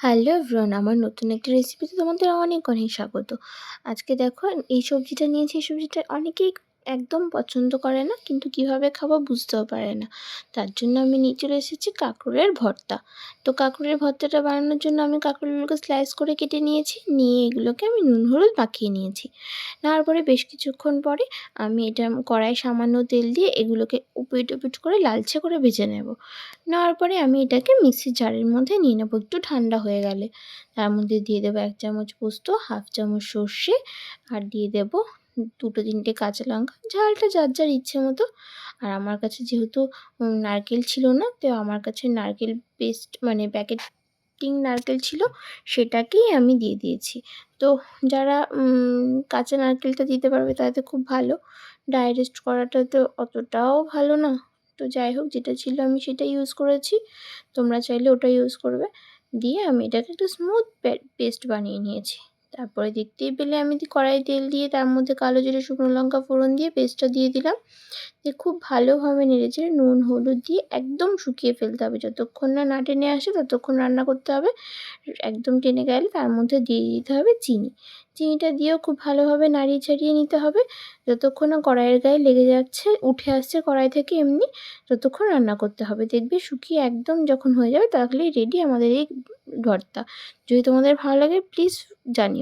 Hello everyone, আমার নতুন একটা রেসিপিতে তোমাদের অনেক অনেক স্বাগত। আজকে দেখো এই সবজিটা নিয়েছি। এই সবজিটা অনেকেই একদম পছন্দ করে না, কিন্তু কিভাবে খাবো বুঝতেও পারে না। তার জন্য আমি নিয়ে চলে এসেছি কাঁকরোলের ভর্তা। তো কাঁকরোলের ভর্তাটা বানানোর জন্য আমি কাঁকরোলগুলোকে স্লাইস করে কেটে নিয়েছি, নিয়ে এগুলোকে আমি নুন হলুদ মাখিয়ে নিয়েছি। নেওয়ার পরে বেশ কিছুক্ষণ পরে আমি এটা কড়াই সামান্য তেল দিয়ে এগুলোকে উপিট উপিট করে লালচে করে ভেজে নেব। নেওয়ার পরে আমি এটাকে মিক্সির জারের মধ্যে নিয়ে নেবো একটু ঠান্ডা হয়ে গেলে। তার মধ্যে দিয়ে দেবো 1 চামচ পোস্ত, হাফ চামচ সর্ষে, আর দিয়ে দেবো 2-3টে কাঁচা লঙ্কা। ঝালটা যার যার ইচ্ছে মতো। আর আমার কাছে যেহেতু নারকেল ছিল না, তো আমার কাছে নারকেল পেস্ট মানে প্যাকেটিং নারকেল ছিল, সেটাকেই আমি দিয়ে দিয়েছি। তো যারা কাঁচা নারকেলটা দিতে পারবে তাদের খুব ভালো। ডাইজেস্ট করাটা তো অতটাও ভালো না। তো যাই হোক, যেটা ছিল আমি সেটা ইউজ করেছি, তোমরা চাইলে ওটা ইউজ করবে। দিয়ে আমি এটাকে একটা স্মুথ পেস্ট বানিয়ে নিয়েছি। তারপরে দেখতেই পেলে আমি কড়াইয়ে তেল দিয়ে তার মধ্যে কালো জিরে শুকনো লঙ্কা ফোড়ন দিয়ে পেস্টটা দিয়ে দিলাম। দিয়ে খুব ভালোভাবে নেড়েচেড়ে নুন হলুদ দিয়ে একদম শুকিয়ে ফেলতে হবে। যতক্ষণ না না টেনে আসে ততক্ষণ রান্না করতে হবে। একদম টেনে গেলে তার মধ্যে দিয়ে দিতে হবে চিনি। চিনিটা দিয়েও খুব ভালোভাবে নাড়িয়ে চাড়িয়ে নিতে হবে যতক্ষণ না কড়াইয়ের গায়ে লেগে যাচ্ছে, উঠে আসছে কড়াই থেকে এমনি, ততক্ষণ রান্না করতে হবে। দেখবে শুকিয়ে একদম যখন হয়ে যাবে তাহলেই রেডি আমাদের এই ভর্তা। যদি তোমাদের ভালো লাগে প্লিজ জানিও।